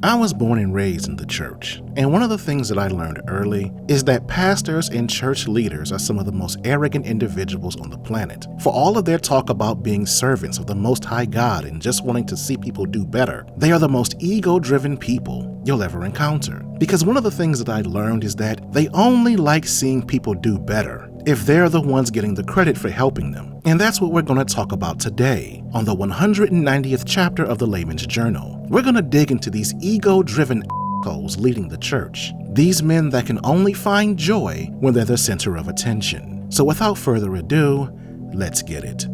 I was born and raised in the church, and one of the things that I learned early is that pastors and church leaders are some of the most arrogant individuals on the planet. For all of their talk about being servants of the Most High God and just wanting to see people do better, they are the most ego-driven people you'll ever encounter. Because one of the things that I learned is that they only like seeing people do better if they're the ones getting the credit for helping them. And that's what we're going to talk about today on the 190th chapter of the Laymans Journal. We're going to dig into these ego-driven assholes leading the church. These men that can only find joy when they're the center of attention. So without further ado, let's get it.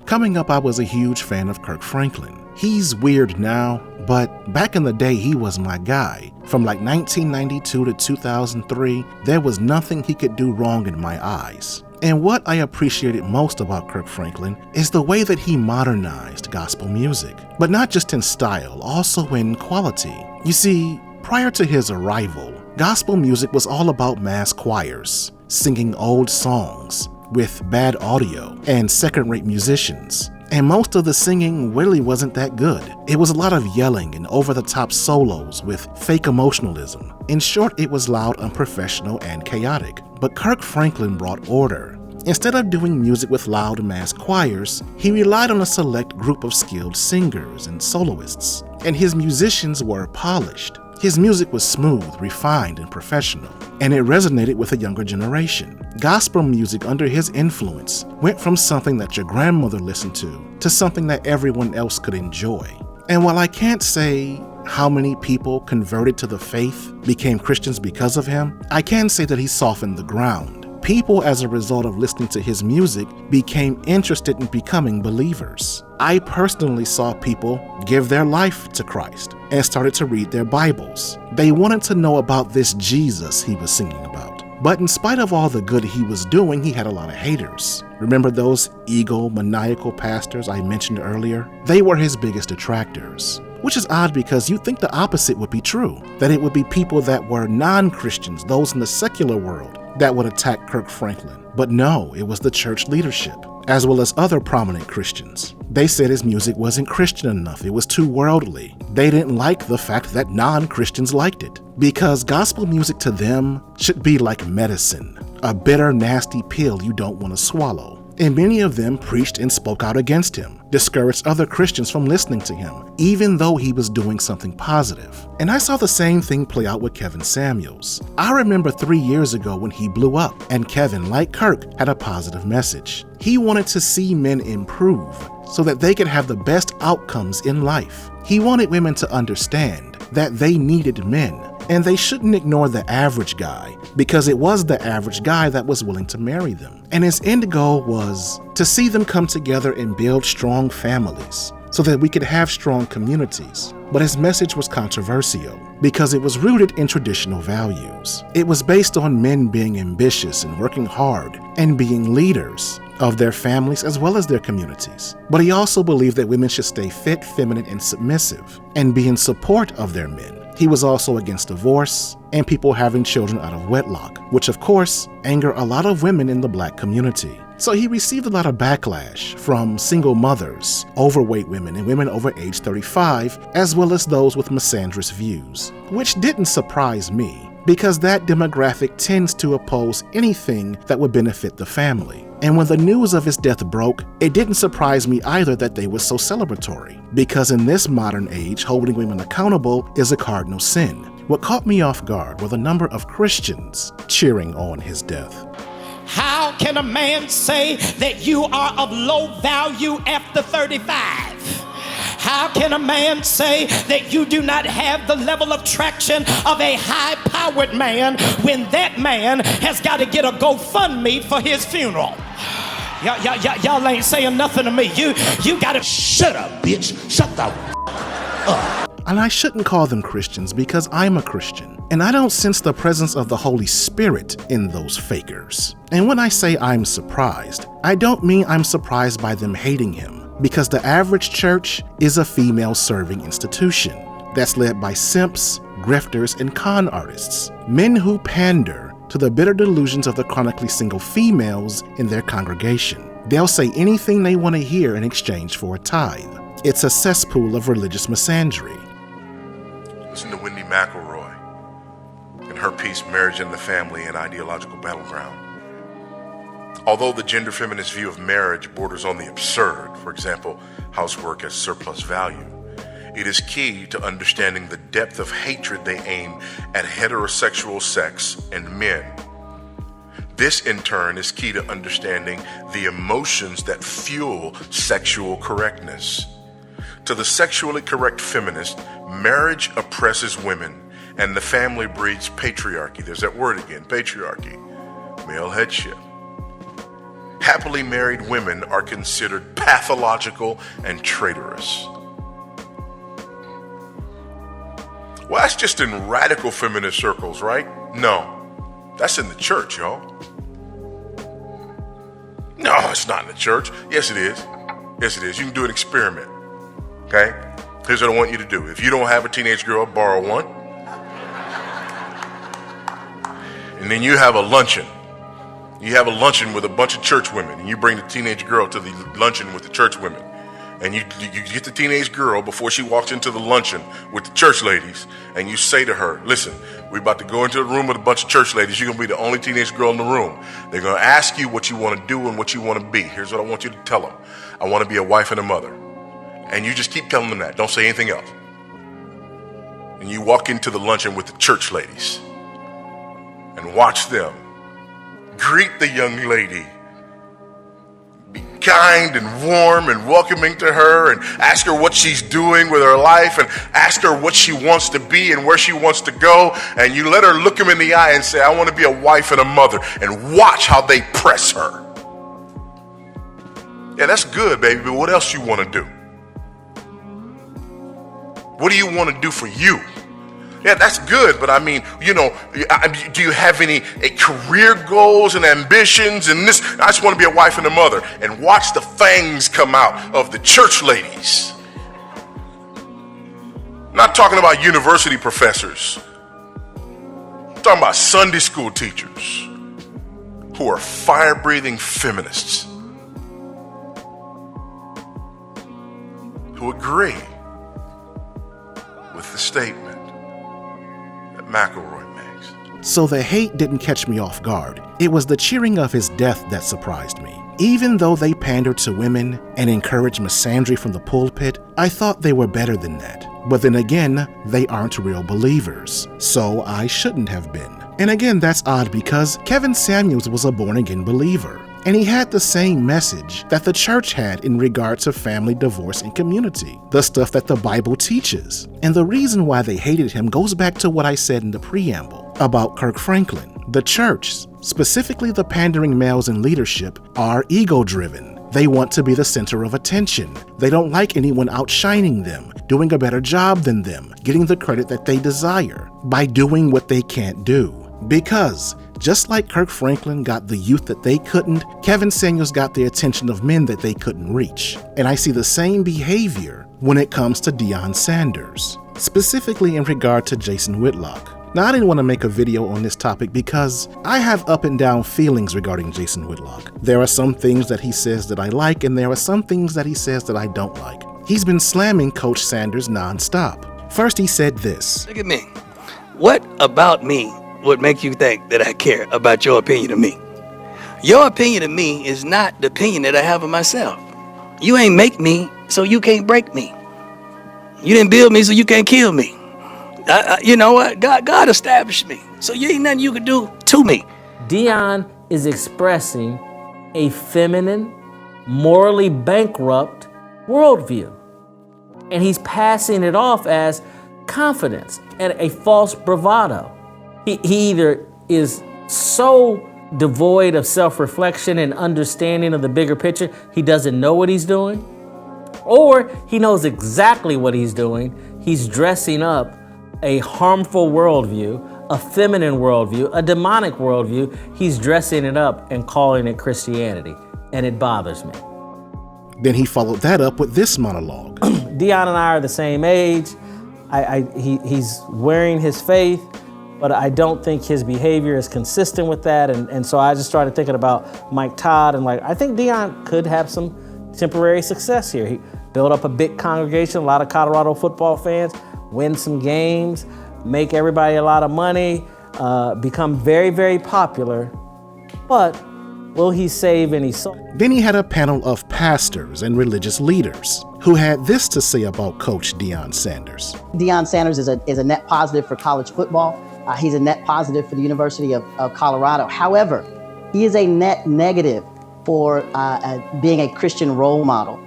Coming up, I was a huge fan of Kirk Franklin. He's weird now, but back in the day, he was my guy. From like 1992 to 2003, there was nothing he could do wrong in my eyes. And what I appreciated most about Kirk Franklin is the way that he modernized gospel music. But not just in style, also in quality. You see, prior to his arrival, gospel music was all about mass choirs, singing old songs, with bad audio and second-rate musicians. And most of the singing really wasn't that good. It was a lot of yelling and over-the-top solos with fake emotionalism. In short, it was loud, unprofessional, and chaotic. But Kirk Franklin brought order. Instead of doing music with loud mass choirs, he relied on a select group of skilled singers and soloists. And his musicians were polished. His music was smooth, refined, and professional, and it resonated with a younger generation. Gospel music under his influence went from something that your grandmother listened to something that everyone else could enjoy. And while I can't say how many people converted to the faith, became Christians because of him, I can say that he softened the ground. People, as a result of listening to his music, became interested in becoming believers. I personally saw people give their life to Christ and started to read their Bibles. They wanted to know about this Jesus he was singing about. But in spite of all the good he was doing, he had a lot of haters. Remember those egomaniacal pastors I mentioned earlier? They were his biggest detractors. Which is odd because you'd think the opposite would be true, that it would be people that were non-Christians, those in the secular world, that would attack Kirk Franklin. But no, it was the church leadership, as well as other prominent Christians. They said his music wasn't Christian enough, it was too worldly. They didn't like the fact that non-Christians liked it, because gospel music to them should be like medicine, a bitter, nasty pill you don't want to swallow. And many of them preached and spoke out against him, discouraged other Christians from listening to him, even though he was doing something positive. And I saw the same thing play out with Kevin Samuels. I remember 3 years ago when he blew up, and Kevin, like Kirk, had a positive message. He wanted to see men improve so that they could have the best outcomes in life. He wanted women to understand that they needed men, and they shouldn't ignore the average guy, because it was the average guy that was willing to marry them. And his end goal was to see them come together and build strong families so that we could have strong communities. But his message was controversial because it was rooted in traditional values. It was based on men being ambitious and working hard and being leaders of their families as well as their communities. But he also believed that women should stay fit, feminine, and submissive and be in support of their men. He was also against divorce and people having children out of wedlock, which of course anger a lot of women in the Black community. So he received a lot of backlash from single mothers, overweight women, and women over age 35, as well as those with misandrous views, which didn't surprise me, because that demographic tends to oppose anything that would benefit the family. And when the news of his death broke, it didn't surprise me either that they were so celebratory, because in this modern age, holding women accountable is a cardinal sin. What caught me off guard were the number of Christians cheering on his death. How can a man say that you are of low value after 35? How can a man say that you do not have the level of traction of a high-powered man when that man has got to get a GoFundMe for his funeral? Y'all ain't saying nothing to me. You gotta shut up, bitch. Shut the up. And I shouldn't call them Christians because I'm a Christian, and I don't sense the presence of the Holy Spirit in those fakers. And when I say I'm surprised, I don't mean I'm surprised by them hating him, because the average church is a female-serving institution that's led by simps, grifters, and con artists, men who pander to the bitter delusions of the chronically single females in their congregation. They'll say anything they want to hear in exchange for a tithe. It's a cesspool of religious misandry. Listen to Wendy McElroy and her piece, Marriage and the Family, an Ideological Battleground. Although the gender feminist view of marriage borders on the absurd, for example, housework as surplus value, it is key to understanding the depth of hatred they aim at heterosexual sex and men. This, in turn, is key to understanding the emotions that fuel sexual correctness. To the sexually correct feminist, marriage oppresses women, and the family breeds patriarchy. There's that word again, patriarchy, male headship. Happily married women are considered pathological and traitorous. Well, that's just in radical feminist circles, right? No, that's in the church, y'all. No, it's not in the church. Yes, it is. Yes, it is. You can do an experiment, okay? Here's what I want you to do. If you don't have a teenage girl, borrow one. And then you have a luncheon. You have a luncheon with a bunch of church women, and you bring the teenage girl to the luncheon with the church women. And you get the teenage girl before she walks into the luncheon with the church ladies, and you say to her, listen, we're about to go into a room with a bunch of church ladies. You're going to be the only teenage girl in the room. They're going to ask you what you want to do and what you want to be. Here's what I want you to tell them. I want to be a wife and a mother. And you just keep telling them that. Don't say anything else. And you walk into the luncheon with the church ladies and watch them greet the young lady, be kind and warm and welcoming to her, and ask her what she's doing with her life, and ask her what she wants to be and where she wants to go. And you let her look him in the eye and say, I want to be a wife and a mother, and watch how they press her. Yeah, that's good, baby, but what else you want to do? What do you want to do for you? Yeah, that's good, but I mean, you know, do you have any career goals and ambitions and this? I just want to be a wife and a mother. And watch the fangs come out of the church ladies. I'm not talking about university professors. I'm talking about Sunday school teachers who are fire-breathing feminists who agree with the statement McElroy makes. So the hate didn't catch me off guard. It was the cheering of his death that surprised me. Even though they pandered to women and encouraged misandry from the pulpit, I thought they were better than that. But then again, they aren't real believers, so I shouldn't have been. And again, that's odd because Kevin Samuels was a born-again believer, and he had the same message that the church had in regard to family, divorce, and community, the stuff that the Bible teaches. And the reason why they hated him goes back to what I said in the preamble about Kirk Franklin. The church, specifically the pandering males in leadership, are ego-driven. They want to be the center of attention. They don't like anyone outshining them, doing a better job than them, getting the credit that they desire by doing what they can't do. Because just like Kirk Franklin got the youth that they couldn't, Kevin Samuels got the attention of men that they couldn't reach. And I see the same behavior when it comes to Deion Sanders, specifically in regard to Jason Whitlock. Now, I didn't want to make a video on this topic because I have up and down feelings regarding Jason Whitlock. There are some things that he says that I like, and there are some things that he says that I don't like. He's been slamming Coach Sanders nonstop. First, he said this. Look at me. What about me would make you think that I care about your opinion of me? Your opinion of me is not the opinion that I have of myself. You ain't make me, so you can't break me. You didn't build me, so you can't kill me. You know what? God established me, so you ain't nothing you can do to me. Deion is expressing a feminine, morally bankrupt worldview. And he's passing it off as confidence and a false bravado. He either is so devoid of self-reflection and understanding of the bigger picture, he doesn't know what he's doing, or he knows exactly what he's doing. He's dressing up a harmful worldview, a feminine worldview, a demonic worldview. He's dressing it up and calling it Christianity, and it bothers me. Then he followed that up with this monologue. Deion and I are the same age. He's wearing his faith. but I don't think his behavior is consistent with that. And so I just started thinking about Mike Todd, and like, I think Deion could have some temporary success here. He built up a big congregation, a lot of Colorado football fans, win some games, make everybody a lot of money, become very, very popular. But will he save any soul? Then he had a panel of pastors and religious leaders who had this to say about Coach Deion Sanders. Deion Sanders is a net positive for college football. He's a net positive for the University of Colorado. However, he is a net negative for being a Christian role model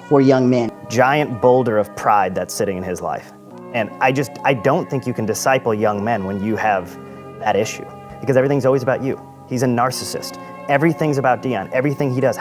for young men. Giant boulder of pride that's sitting in his life. And I don't think you can disciple young men when you have that issue, because everything's always about you. He's a narcissist. Everything's about Deion, everything he does.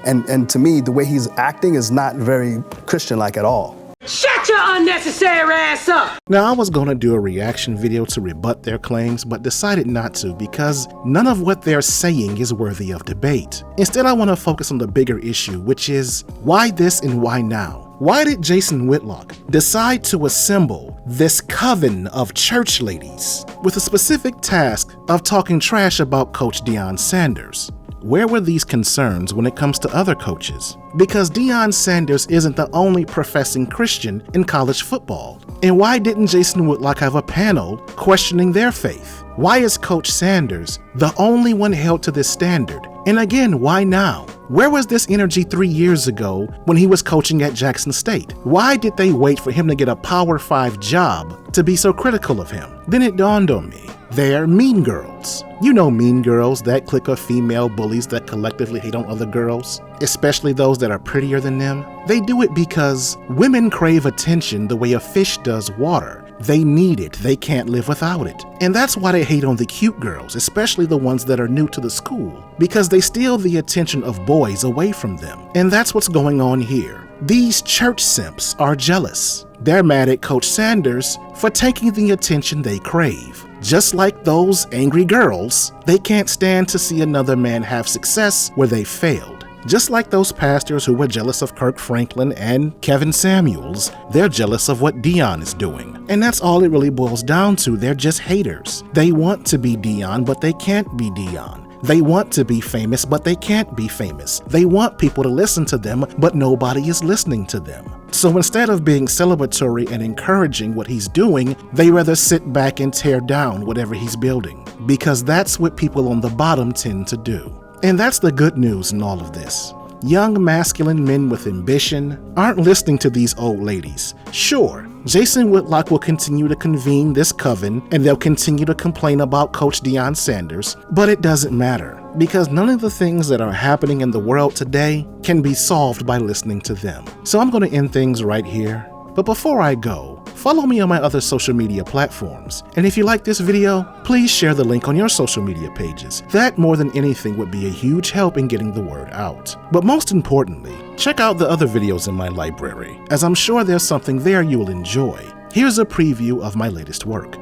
And to me, the way he's acting is not very Christian-like at all. Shut your unnecessary ass up! Now, I was going to do a reaction video to rebut their claims, but decided not to because none of what they're saying is worthy of debate. Instead, I want to focus on the bigger issue, which is why this and why now? Why did Jason Whitlock decide to assemble this coven of church ladies with a specific task of talking trash about Coach Deion Sanders? Where were these concerns when it comes to other coaches? Because Deion Sanders isn't the only professing Christian in college football. And why didn't Jason Whitlock have a panel questioning their faith? Why is Coach Sanders the only one held to this standard? And again, why now? Where was this energy 3 years ago when he was coaching at Jackson State? Why did they wait for him to get a Power 5 job to be so critical of him? Then it dawned on me, they're mean girls. You know mean girls, that clique of female bullies that collectively hate on other girls, especially those that are prettier than them. They do it because women crave attention the way a fish does water. They need it, they can't live without it. And that's why they hate on the cute girls, especially the ones that are new to the school, because they steal the attention of boys away from them. And that's what's going on here. These church simps are jealous. They're mad at Coach Sanders for taking the attention they crave. Just like those angry girls, they can't stand to see another man have success where they failed. Just like those pastors who were jealous of Kirk Franklin and Kevin Samuels, they're jealous of what Deion is doing. And that's all it really boils down to. They're just haters. They want to be Deion, but they can't be Deion. They want to be famous, but they can't be famous. They want people to listen to them, but nobody is listening to them. So instead of being celebratory and encouraging what he's doing, they rather sit back and tear down whatever he's building, because that's what people on the bottom tend to do. And that's the good news in all of this. Young masculine men with ambition aren't listening to these old ladies. Sure, Jason Whitlock will continue to convene this coven and they'll continue to complain about Coach Deion Sanders, but it doesn't matter because none of the things that are happening in the world today can be solved by listening to them. So I'm going to end things right here. But before I go, follow me on my other social media platforms. And if you like this video, please share the link on your social media pages. That more than anything would be a huge help in getting the word out. But most importantly, check out the other videos in my library, as I'm sure there's something there you will enjoy. Here's a preview of my latest work.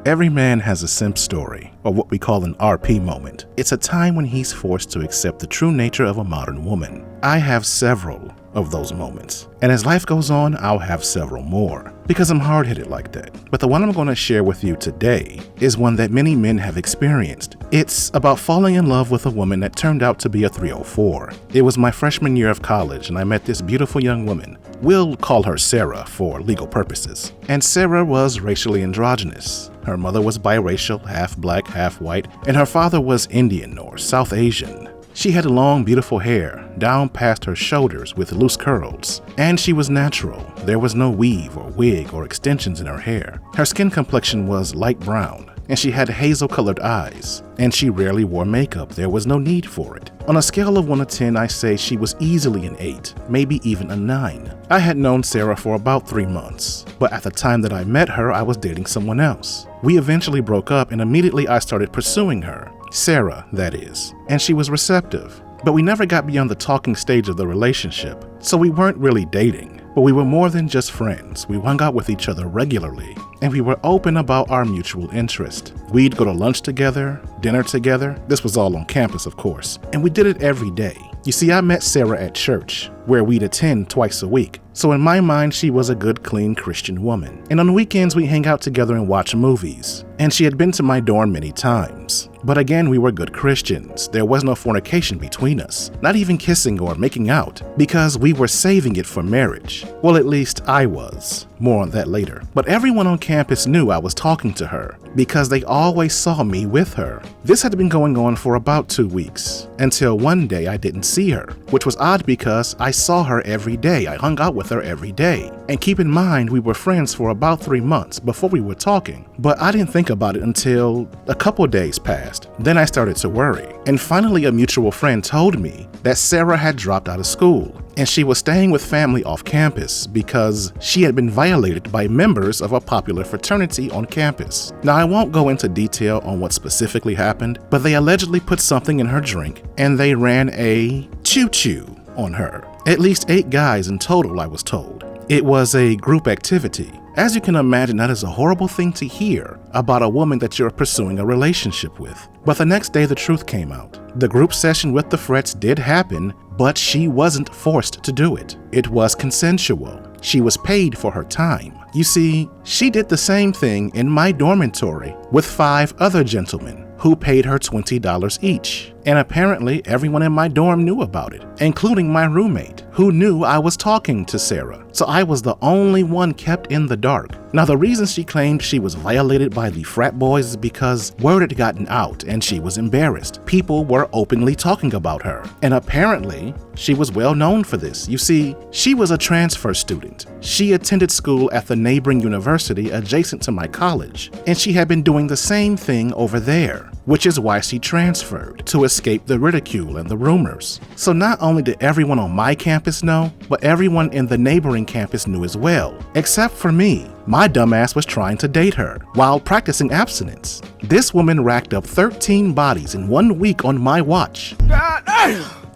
Every man has a simp story, or what we call an RP moment. It's a time when he's forced to accept the true nature of a modern woman. I have several of those moments, and as life goes on, I'll have several more, because I'm hard-headed like that. But the one I'm going to share with you today is one that many men have experienced. It's about falling in love with a woman that turned out to be a 304. It was my freshman year of college, and I met this beautiful young woman. We'll call her Sarah for legal purposes. And Sarah was racially androgynous. Her mother was biracial, half black, half white, and her father was Indian or South Asian. She had long, beautiful hair, down past her shoulders with loose curls, and she was natural. There was no weave or wig or extensions in her hair. Her skin complexion was light brown, and she had hazel-colored eyes, and she rarely wore makeup. There was no need for it. On a scale of 1 to 10, I say she was easily an 8, maybe even a 9. I had known Sarah for about 3 months, but at the time that I met her, I was dating someone else. We eventually broke up, and immediately I started pursuing her. Sarah, that is, and she was receptive. But we never got beyond the talking stage of the relationship, so we weren't really dating. But we were more than just friends. We hung out with each other regularly, and we were open about our mutual interest. We'd go to lunch together, dinner together. This was all on campus, of course, and we did it every day. You see, I met Sarah at church, where we'd attend twice a week. So in my mind, she was a good, clean Christian woman. And on weekends, we hang out together and watch movies. And she had been to my dorm many times. But again, we were good Christians. There was no fornication between us, not even kissing or making out, because we were saving it for marriage. Well, at least I was. More on that later. But everyone on campus knew I was talking to her, because they always saw me with her. This had been going on for about 2 weeks, until one day I didn't see her, which was odd because I saw her every day. I hung out with her every day. And keep in mind, we were friends for about 3 months before we were talking, but I didn't think about it until a couple days passed. Then I started to worry. And finally, a mutual friend told me that Sarah had dropped out of school and she was staying with family off campus because she had been violated by members of a popular fraternity on campus. Now, I won't go into detail on what specifically happened, but they allegedly put something in her drink and they ran a choo-choo on her. At least 8 guys in total, I was told. It was a group activity. As you can imagine, that is a horrible thing to hear about a woman that you're pursuing a relationship with. But the next day, the truth came out. The group session with the frets did happen, but she wasn't forced to do it. It was consensual. She was paid for her time. You see, she did the same thing in my dormitory with 5 other gentlemen who paid her $20 each. And apparently everyone in my dorm knew about it, including my roommate, who knew I was talking to Sarah. So I was the only one kept in the dark. Now, the reason she claimed she was violated by the frat boys is because word had gotten out and she was embarrassed. People were openly talking about her. And apparently, she was well known for this. You see, she was a transfer student. She attended school at the neighboring university adjacent to my college, and she had been doing the same thing over there, which is why she transferred, to escape the ridicule and the rumors. So not only did everyone on my campus know, but everyone in the neighboring campus knew as well, except for me. My dumbass was trying to date her while practicing abstinence. This woman racked up 13 bodies in 1 week on my watch.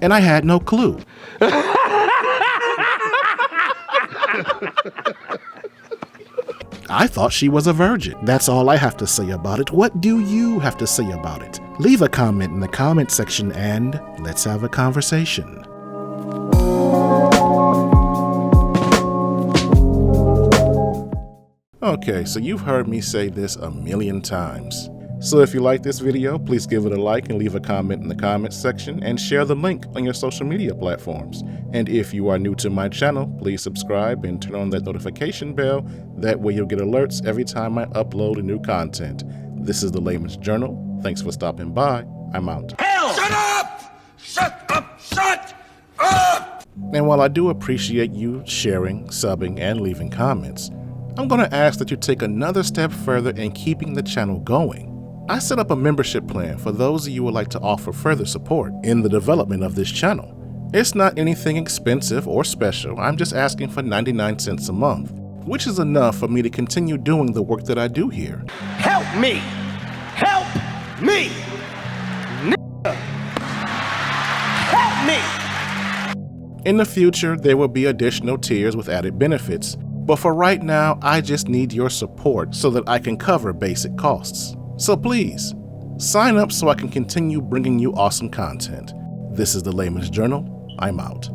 And I had no clue. I thought she was a virgin. That's all I have to say about it. What do you have to say about it? Leave a comment in the comment section and let's have a conversation. Okay, so you've heard me say this a million times. So if you like this video, please give it a like and leave a comment in the comments section and share the link on your social media platforms. And if you are new to my channel, please subscribe and turn on that notification bell. That way you'll get alerts every time I upload a new content. This is the Layman's Journal. Thanks for stopping by. I'm out. Hell! Shut up! Shut up! Shut up! And while I do appreciate you sharing, subbing, and leaving comments, I'm going to ask that you take another step further in keeping the channel going. I set up a membership plan for those of you who would like to offer further support in the development of this channel. It's not anything expensive or special. I'm just asking for 99 cents a month, which is enough for me to continue doing the work that I do here. Help me! Help me! Help me! In the future, there will be additional tiers with added benefits, but for right now, I just need your support so that I can cover basic costs. So please, sign up so I can continue bringing you awesome content. This is the Layman's Journal. I'm out.